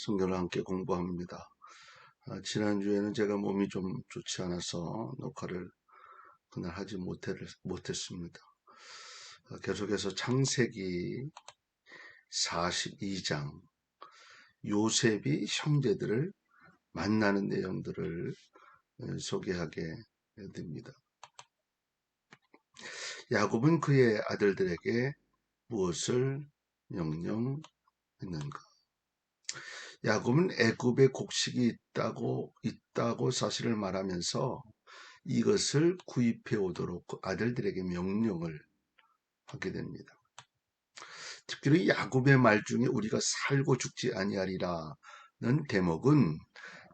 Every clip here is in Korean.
성경을 함께 공부합니다. 지난주에는 제가 몸이 좀 좋지 않아서 녹화를 그날 하지 못했습니다. 계속해서 창세기 42장 요셉이 형제들을 만나는 내용들을 소개하게 됩니다. 야곱은 그의 아들들에게 무엇을 명령했는가? 야곱은 애굽에 곡식이 있다고 사실을 말하면서 이것을 구입해 오도록 아들들에게 명령을 하게 됩니다. 특별히 야곱의 말 중에 우리가 살고 죽지 아니하리라는 대목은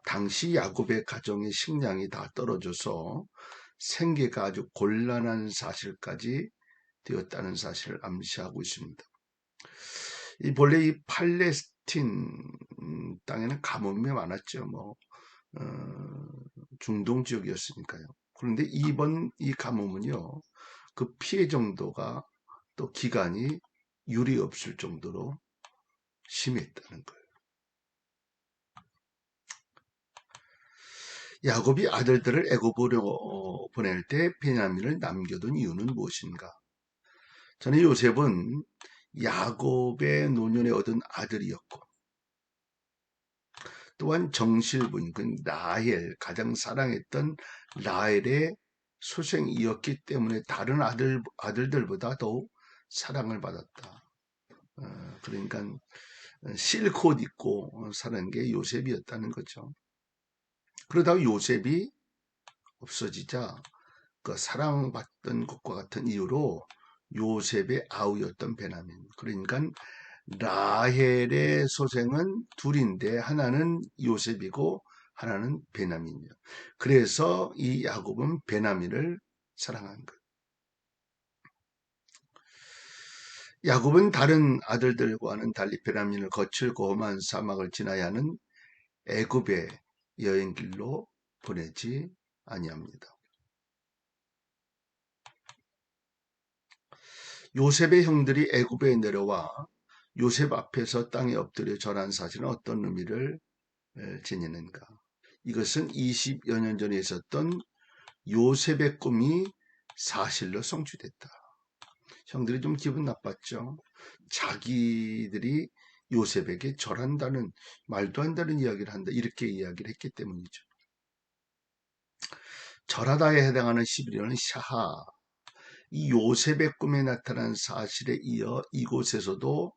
당시 야곱의 가정의 식량이 다 떨어져서 생계가 아주 곤란한 사실까지 되었다는 사실을 암시하고 있습니다. 본래 이 팔레스틴 땅에는 가뭄이 많았죠. 중동 지역이었으니까요. 그런데 이번 이 가뭄은요, 그 피해 정도가 또 기간이 유리 없을 정도로 심했다는 거예요. 야곱이 아들들을 애굽으로 보낼 때 베냐민을 남겨둔 이유는 무엇인가? 저는 요셉은 야곱의 노년에 얻은 아들이었고, 또한 정실부인 그 라헬, 가장 사랑했던 라헬의 소생이었기 때문에 다른 아들들보다 더욱 사랑을 받았다. 그러니까 실컷 입고 사는 게 요셉이었다는 거죠. 그러다가 요셉이 없어지자 그 사랑받던 것과 같은 이유로 요셉의 아우였던 베냐민. 그러니까 라헬의 소생은 둘인데 하나는 요셉이고 하나는 베냐민이요. 그래서 이 야곱은 베냐민을 사랑한 거예요. 야곱은 다른 아들들과는 달리 베냐민을 거칠고 험한 사막을 지나야 하는 애굽의 여행길로 보내지 아니합니다. 요셉의 형들이 애굽에 내려와 요셉 앞에서 땅에 엎드려 절한 사실은 어떤 의미를 지니는가? 이것은 20여 년 전에 있었던 요셉의 꿈이 사실로 성취됐다. 형들이 좀 기분 나빴죠. 자기들이 요셉에게 절한다는, 말도 안 되는 이야기를 한다, 이렇게 이야기를 했기 때문이죠. 절하다에 해당하는 11호는 샤하, 이 요셉의 꿈에 나타난 사실에 이어 이곳에서도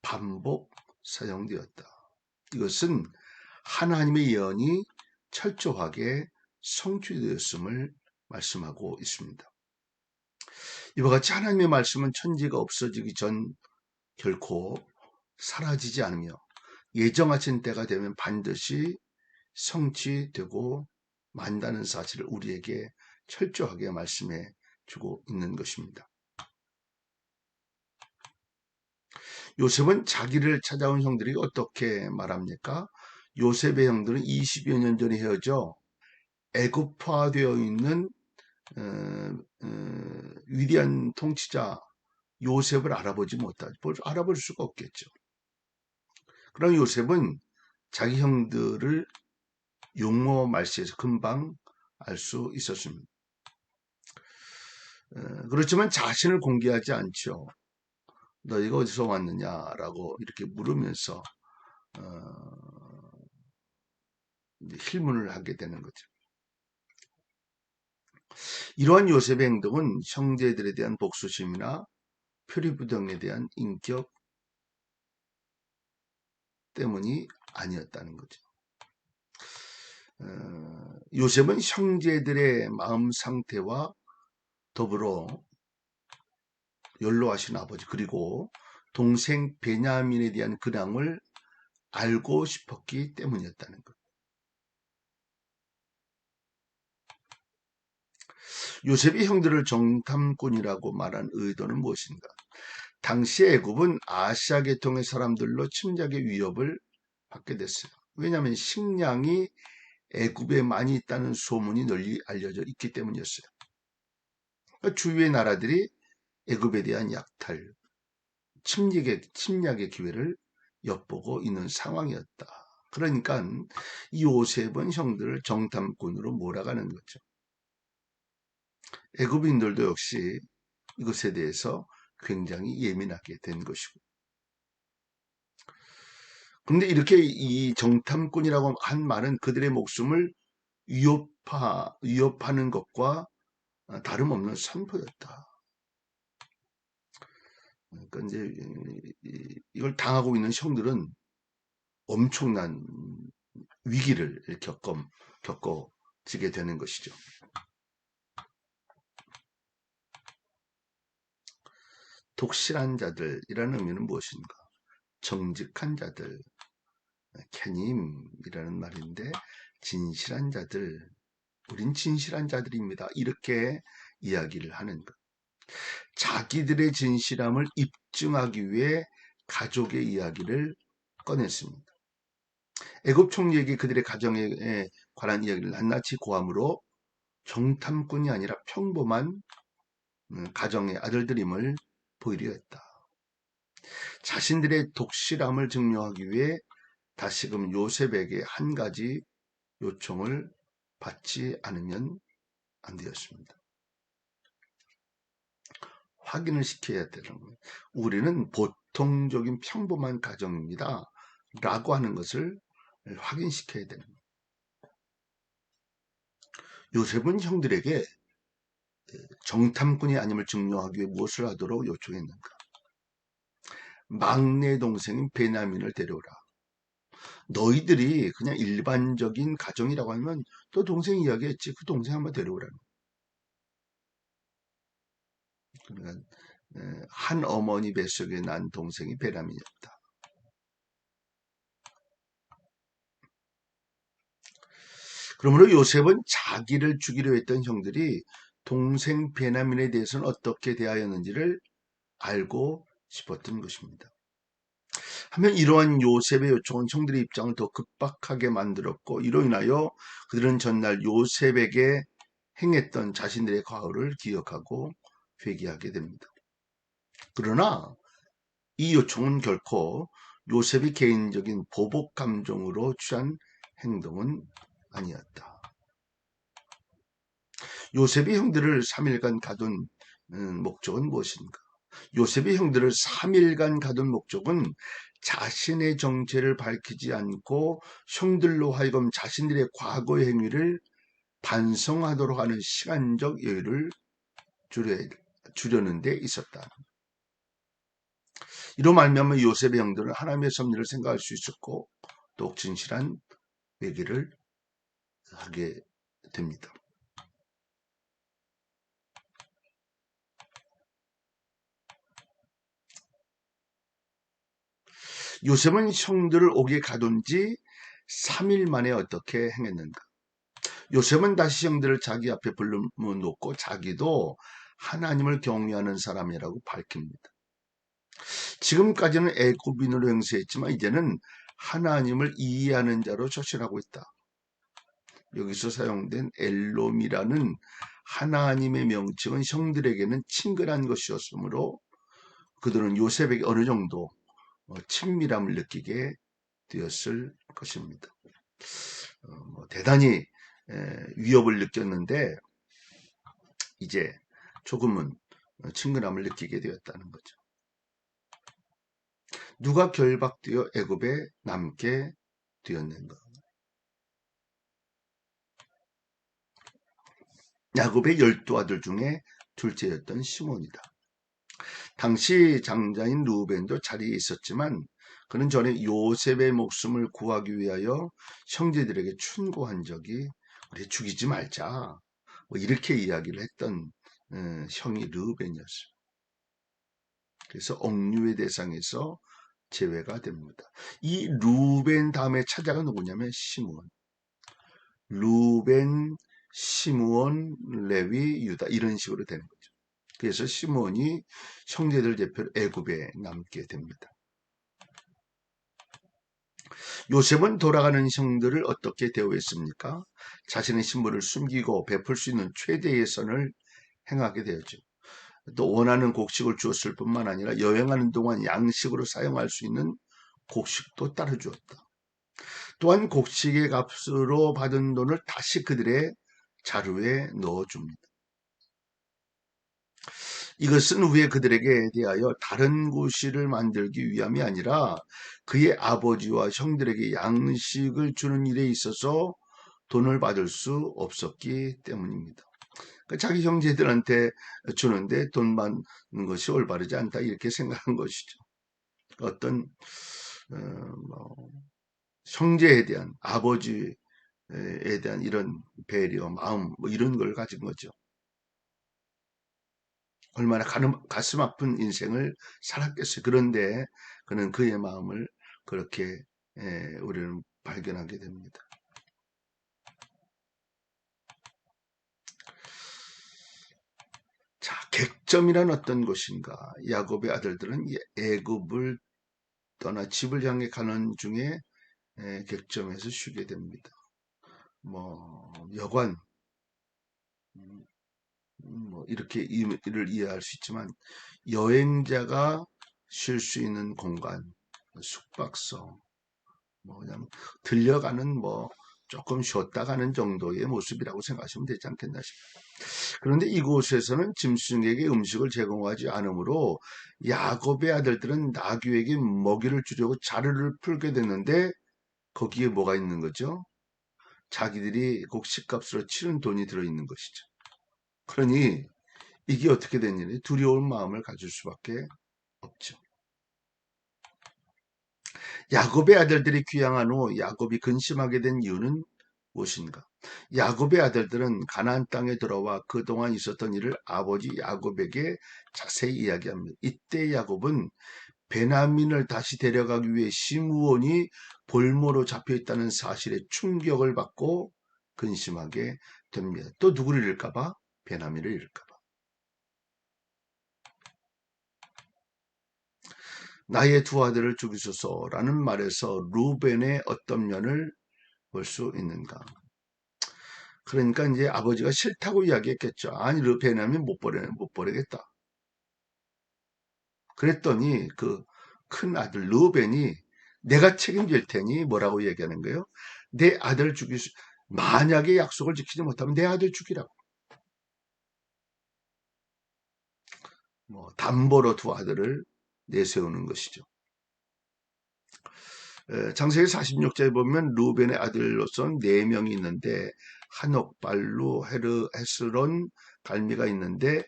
반복 사용되었다. 이것은 하나님의 예언이 철저하게 성취되었음을 말씀하고 있습니다. 이와 같이 하나님의 말씀은 천지가 없어지기 전 결코 사라지지 않으며 예정하신 때가 되면 반드시 성취되고 만다는 사실을 우리에게 철저하게 말씀해 주고 있는 것입니다. 요셉은 자기를 찾아온 형들이 어떻게 말합니까? 요셉의 형들은 20여 년 전에 헤어져 애굽화되어 있는 위대한 통치자 요셉을 알아보지 못하죠. 알아볼 수가 없겠죠. 그럼 요셉은 자기 형들을 용모 말씨에서 금방 알 수 있었습니다. 그렇지만 자신을 공개하지 않죠. 너희가 어디서 왔느냐라고 이렇게 물으면서 힐문을 하게 되는 거죠. 이러한 요셉의 행동은 형제들에 대한 복수심이나 표리부정에 대한 인격 때문이 아니었다는 거죠. 요셉은 형제들의 마음 상태와 더불어 연로하신 아버지 그리고 동생 베냐민에 대한 근황을 알고 싶었기 때문이었다는 것. 요셉이 형들을 정탐꾼이라고 말한 의도는 무엇인가? 당시 애굽은 아시아 계통의 사람들로 침략의 위협을 받게 됐어요. 왜냐하면 식량이 애굽에 많이 있다는 소문이 널리 알려져 있기 때문이었어요. 그러니까 주위의 나라들이 애굽에 대한 약탈, 침략의 기회를 엿보고 있는 상황이었다. 그러니까 이 요셉은 형들을 정탐꾼으로 몰아가는 거죠. 애굽인들도 역시 이것에 대해서 굉장히 예민하게 된 것이고. 그런데 이렇게 이 정탐꾼이라고 한 말은 그들의 목숨을 위협하는 것과 다름없는 선포였다. 그러니까 이제 이걸 당하고 있는 형들은 엄청난 위기를 겪어지게 되는 것이죠. 독실한 자들이라는 의미는 무엇인가? 정직한 자들, 캐님이라는 말인데 진실한 자들, 우린 진실한 자들입니다. 이렇게 이야기를 하는 것. 자기들의 진실함을 입증하기 위해 가족의 이야기를 꺼냈습니다. 애굽 총리에게 그들의 가정에 관한 이야기를 낱낱이 고함으로 정탐꾼이 아니라 평범한 가정의 아들들임을 보이려 했다. 자신들의 독실함을 증명하기 위해 다시금 요셉에게 한 가지 요청을 받지 않으면 안 되었습니다. 확인을 시켜야 되는 거예요. 우리는 보통적인 평범한 가정입니다. 라고 하는 것을 확인시켜야 되는 거예요. 요셉은 형들에게 정탐꾼이 아님을 증명하기 위해 무엇을 하도록 요청했는가? 막내 동생인 베냐민을 데려오라. 너희들이 그냥 일반적인 가정이라고 하면 또 동생 이야기했지. 그 동생 한번 데려오라는 거예요. 그러니까 한 어머니 뱃속에 난 동생이 베냐민이었다. 그러므로 요셉은 자기를 죽이려 했던 형들이 동생 베냐민에 대해서는 어떻게 대하였는지를 알고 싶었던 것입니다. 하면 이러한 요셉의 요청은 형들의 입장을 더 급박하게 만들었고 이로 인하여 그들은 전날 요셉에게 행했던 자신들의 과오를 기억하고 회개하게 됩니다. 그러나 이 요청은 결코 요셉이 개인적인 보복 감정으로 취한 행동은 아니었다. 요셉이 형들을 3일간 가둔 목적은 무엇인가? 요셉이 형들을 3일간 가둔 목적은 자신의 정체를 밝히지 않고 형들로 하여금 자신들의 과거의 행위를 반성하도록 하는 시간적 여유를 주려는 데 있었다. 이로 말미암아 요셉의 형들은 하나님의 섭리를 생각할 수 있었고 또 진실한 회개를 하게 됩니다. 요셉은 형들을 옥에 가둔 지 3일 만에 어떻게 행했는가? 요셉은 다시 형들을 자기 앞에 불러놓고 자기도 하나님을 경외하는 사람이라고 밝힙니다. 지금까지는 애굽인으로 행세했지만 이제는 하나님을 이해하는 자로 처신하고 있다. 여기서 사용된 엘롬이라는 하나님의 명칭은 형들에게는 친근한 것이었으므로 그들은 요셉에게 어느 정도 친밀함을 느끼게 되었을 것입니다. 대단히 위협을 느꼈는데 이제 조금은 친근함을 느끼게 되었다는 거죠. 누가 결박되어 애굽에 남게 되었는가? 야곱의 12아들 중에 둘째였던 시몬이다. 당시 장자인 루벤도 자리에 있었지만 그는 전에 요셉의 목숨을 구하기 위하여 형제들에게 충고한 적이 우리 죽이지 말자 이렇게 이야기를 했던 형이 르우벤이었어요. 그래서 억류의 대상에서 제외가 됩니다. 이 루벤 다음에 차자가 누구냐면 시므온. 루벤, 시므온, 레위, 유다 이런 식으로 되는 거죠. 그래서 시므온이 형제들 대표로 애굽에 남게 됩니다. 요셉은 돌아가는 형들을 어떻게 대우했습니까? 자신의 신분을 숨기고 베풀 수 있는 최대의 선을 행하게 되었죠. 또 원하는 곡식을 주었을 뿐만 아니라 여행하는 동안 양식으로 사용할 수 있는 곡식도 따로 주었다. 또한 곡식의 값으로 받은 돈을 다시 그들의 자루에 넣어줍니다. 이것은 후에 그들에게 대하여 다른 고시를 만들기 위함이 아니라 그의 아버지와 형들에게 양식을 주는 일에 있어서 돈을 받을 수 없었기 때문입니다. 그러니까 자기 형제들한테 주는데 돈 받는 것이 올바르지 않다 이렇게 생각한 것이죠. 어떤 뭐 형제에 대한 아버지에 대한 이런 배려, 마음 뭐 이런 걸 가진 거죠. 얼마나 가슴 아픈 인생을 살았겠어요. 그런데 그는 그의 마음을 그렇게 우리는 발견하게 됩니다. 자, 객점이란 어떤 것인가? 야곱의 아들들은 애굽을 떠나 집을 향해 가는 중에 객점에서 쉬게 됩니다. 뭐 여관 뭐 이렇게 이를 이해할 수 있지만 여행자가 쉴 수 있는 공간, 숙박소, 뭐 그냥 들려가는 뭐 조금 쉬었다 가는 정도의 모습이라고 생각하시면 되지 않겠나 싶어요. 그런데 이곳에서는 짐승에게 음식을 제공하지 않으므로 야곱의 아들들은 나귀에게 먹이를 주려고 자루를 풀게 됐는데 거기에 뭐가 있는 거죠? 자기들이 곡식값으로 치른 돈이 들어있는 것이죠. 그러니 이게 어떻게 된 일이 두려운 마음을 가질 수밖에 없죠. 야곱의 아들들이 귀향한 후 야곱이 근심하게 된 이유는 무엇인가? 야곱의 아들들은 가나안 땅에 들어와 그동안 있었던 일을 아버지 야곱에게 자세히 이야기합니다. 이때 야곱은 베냐민을 다시 데려가기 위해 시므온이 볼모로 잡혀 있다는 사실에 충격을 받고 근심하게 됩니다. 또 누구를 잃을까봐? 베냐민을 잃을까봐. 나의 두 아들을 죽이소서라는 말에서 루벤의 어떤 면을 볼 수 있는가? 그러니까 이제 아버지가 싫다고 이야기했겠죠. 아니, 베냐민 못 버리겠다. 그랬더니 그 큰 아들 루벤이 내가 책임질 테니 뭐라고 얘기하는 거예요? 내 아들 만약에 약속을 지키지 못하면 내 아들 죽이라고. 뭐 담보로 두 아들을 내세우는 것이죠. 창세기 46장에 보면 루벤의 아들로선 4명이 있는데 한옥, 발루, 헤스론, 갈미가 있는데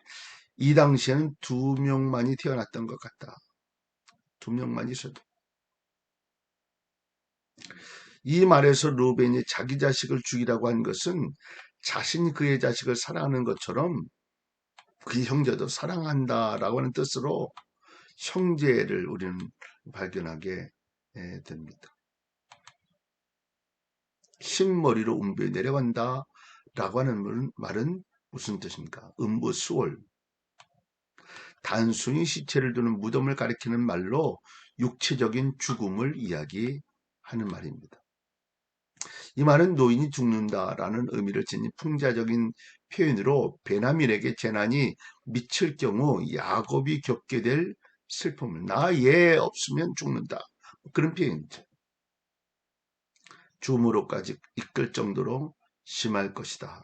이 당시에는 2명만이 태어났던 것 같다. 2명만 있어도. 이 말에서 루벤이 자기 자식을 죽이라고 한 것은 자신이 그의 자식을 사랑하는 것처럼 그 형제도 사랑한다라고 하는 뜻으로 형제를 우리는 발견하게 됩니다. 흰머리로 운배 내려간다 라고 하는 말은 무슨 뜻입니까? 음부수월. 단순히 시체를 두는 무덤을 가리키는 말로 육체적인 죽음을 이야기하는 말입니다. 이 말은 노인이 죽는다라는 의미를 지닌 풍자적인 표현으로 베냐민에게 재난이 미칠 경우 야곱이 겪게 될 슬픔을 나 얘 없으면 죽는다. 그런 표현이죠. 죽음으로까지 이끌 정도로 심할 것이다.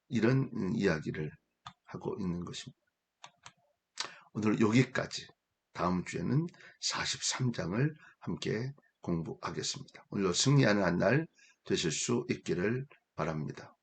이런 이야기를 하고 있는 것입니다. 오늘 여기까지. 다음 주에는 43장을 함께 공부하겠습니다. 오늘도 승리하는 한 날 되실 수 있기를 바랍니다.